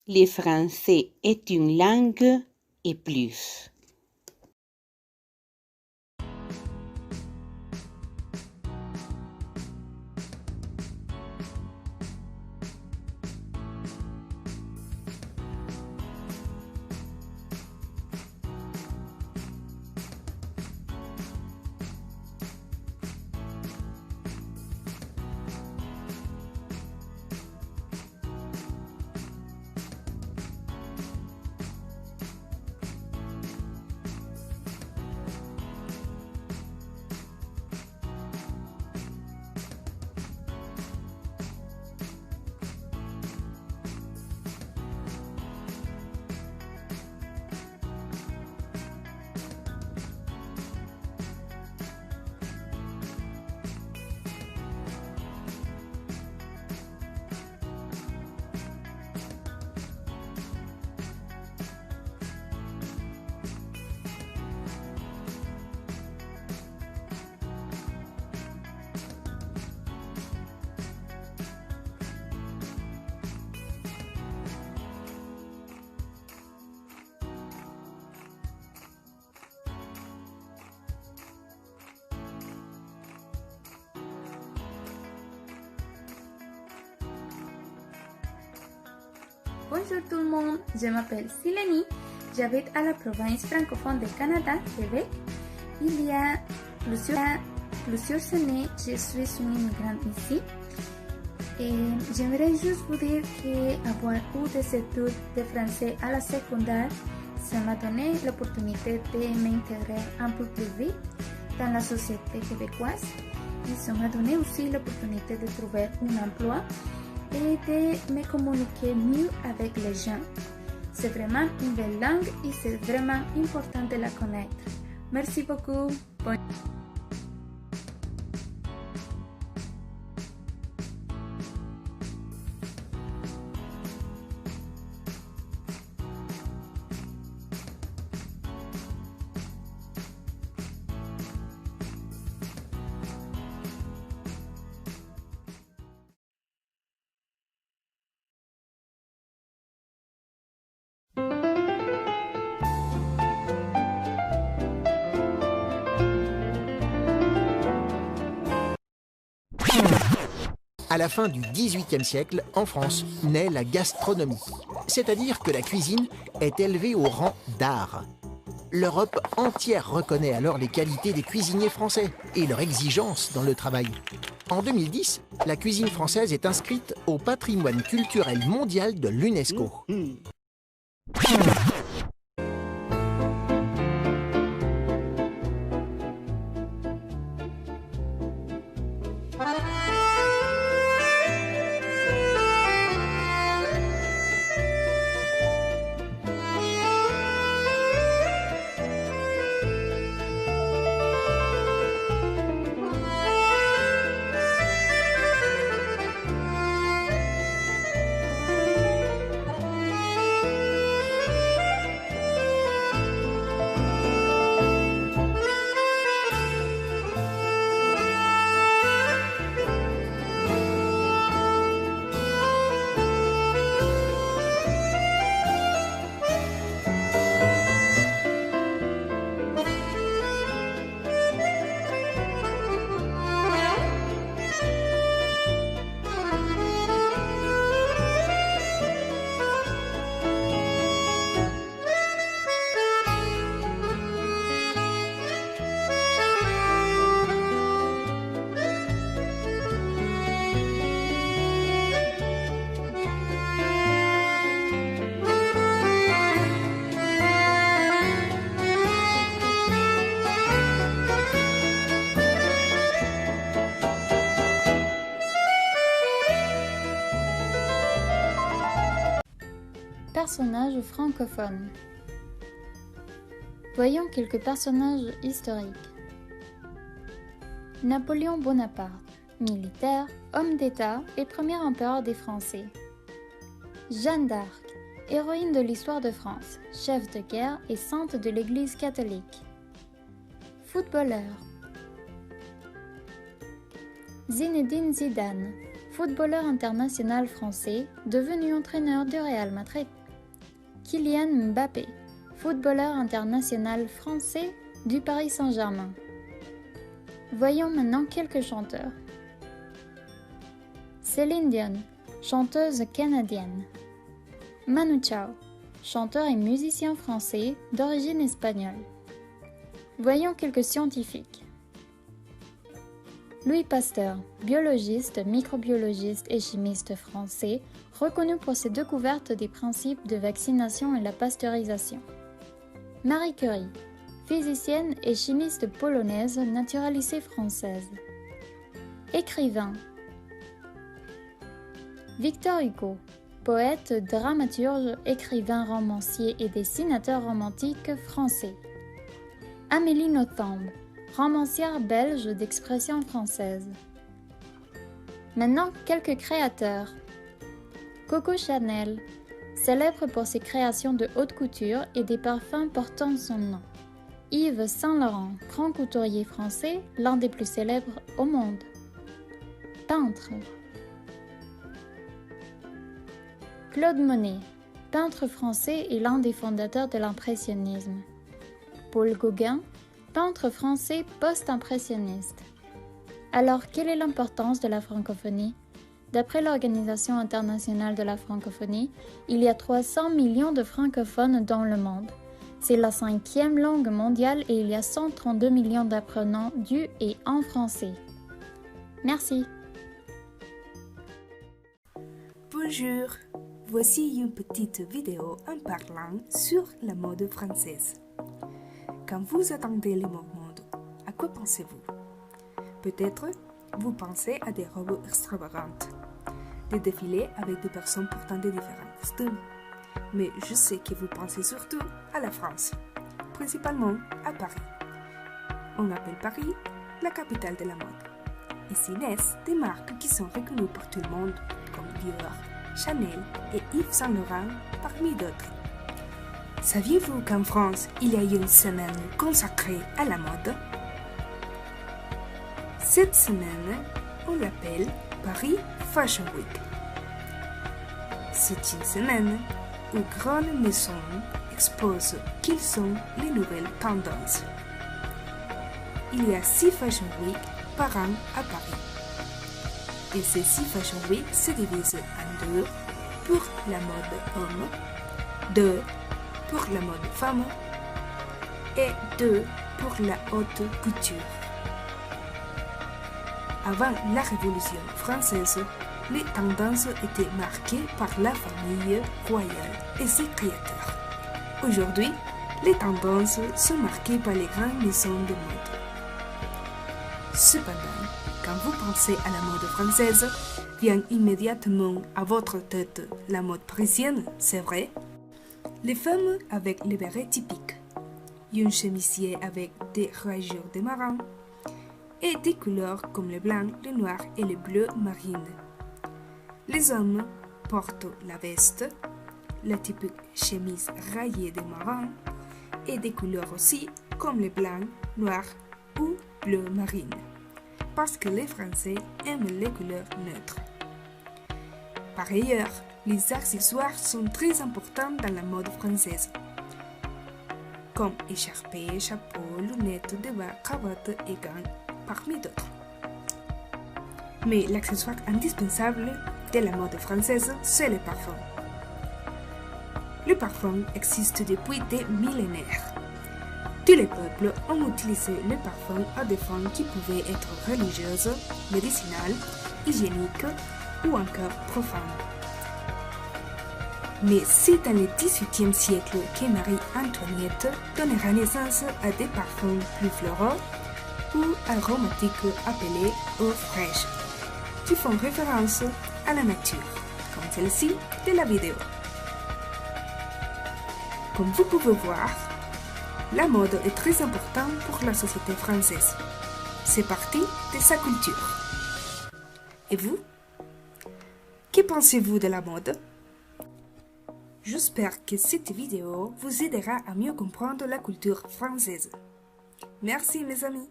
Le français est une langue et plus. Bonjour tout le monde, je m'appelle Sileni, j'habite à la province francophone du Canada, Québec. Il y a plusieurs années, je suis une immigrante ici. Et j'aimerais juste vous dire qu'avoir eu des études de français à la secondaire, ça m'a donné l'opportunité de m'intégrer un peu plus vite dans la société québécoise. Et ça m'a donné aussi l'opportunité de trouver un emploi et de me communiquer mieux avec les gens. C'est vraiment une belle langue et c'est vraiment important de la connaître. Merci beaucoup. À la fin du XVIIIe siècle, en France, naît la gastronomie. C'est-à-dire que la cuisine est élevée au rang d'art. L'Europe entière reconnaît alors les qualités des cuisiniers français et leur exigence dans le travail. En 2010, la cuisine française est inscrite au patrimoine culturel mondial de l'UNESCO. Personnages francophones. Voyons quelques personnages historiques. Napoléon Bonaparte, militaire, homme d'État et premier empereur des Français. Jeanne d'Arc, héroïne de l'histoire de France, chef de guerre et sainte de l'Église catholique. Footballeur. Zinedine Zidane, footballeur international français, devenu entraîneur du Real Madrid. Kylian Mbappé, footballeur international français du Paris Saint-Germain. Voyons maintenant quelques chanteurs. Céline Dion, chanteuse canadienne. Manu Chao, chanteur et musicien français d'origine espagnole. Voyons quelques scientifiques. Louis Pasteur, biologiste, microbiologiste et chimiste français, reconnu pour ses découvertes des principes de vaccination et la pasteurisation. Marie Curie, physicienne et chimiste polonaise naturalisée française. Écrivain. Victor Hugo, poète, dramaturge, écrivain, romancier et dessinateur romantique français. Amélie Nothomb, romancière belge d'expression française. Maintenant, quelques créateurs. Coco Chanel, célèbre pour ses créations de haute couture et des parfums portant son nom. Yves Saint Laurent, grand couturier français, l'un des plus célèbres au monde. Peintre. Claude Monet, peintre français et l'un des fondateurs de l'impressionnisme. Paul Gauguin, peintre français post-impressionniste. Alors, quelle est l'importance de la francophonie? D'après l'Organisation internationale de la francophonie, il y a 300 millions de francophones dans le monde. C'est la 5e langue mondiale et il y a 132 millions d'apprenants du et en français. Merci. Bonjour, voici une petite vidéo en parlant sur la mode française. Quand vous attendez le mot mode, à quoi pensez-vous? Peut-être vous pensez à des robes extravagantes, des défilés avec des personnes portant des différents costumes. Mais je sais que vous pensez surtout à la France, principalement à Paris. On appelle Paris la capitale de la mode. Ici naissent des marques qui sont reconnues par tout le monde, comme Dior, Chanel et Yves Saint Laurent, parmi d'autres. Saviez-vous qu'en France, il y a une semaine consacrée à la mode? Cette semaine, on l'appelle Paris Fashion Week. C'est une semaine où grandes maisons exposent quelles sont les nouvelles tendances. Il y a 6 Fashion Week par an à Paris. Et ces 6 Fashion Week se divisent en 2 pour la mode homme, 2 pour la mode femme et 2 pour la haute couture. Avant la Révolution française, les tendances étaient marquées par la famille royale et ses créateurs. Aujourd'hui, les tendances sont marquées par les grandes maisons de mode. Cependant, quand vous pensez à la mode française, vient immédiatement à votre tête la mode parisienne, c'est vrai? Les femmes avec les bérets typiques, un chemisier avec des rayures de marron et des couleurs comme le blanc, le noir et le bleu marine. Les hommes portent la veste, la typique chemise rayée de marron et des couleurs aussi comme le blanc, noir ou bleu marine, parce que les Français aiment les couleurs neutres. Par ailleurs, les accessoires sont très importants dans la mode française, comme écharpes, chapeaux, lunettes de bas, cravates et gants, parmi d'autres. Mais l'accessoire indispensable de la mode française, c'est le parfum. Le parfum existe depuis des millénaires. Tous les peuples ont utilisé le parfum à des fins qui pouvaient être religieuses, médicinales, hygiéniques ou encore profanes. Mais c'est dans le XVIIIe siècle que Marie-Antoinette donnera naissance à des parfums plus floraux ou aromatiques appelés eaux fraîches, qui font référence à la nature, comme celle-ci de la vidéo. Comme vous pouvez voir, la mode est très importante pour la société française. C'est partie de sa culture. Et vous? Que pensez-vous de la mode? J'espère que cette vidéo vous aidera à mieux comprendre la culture française. Merci mes amis.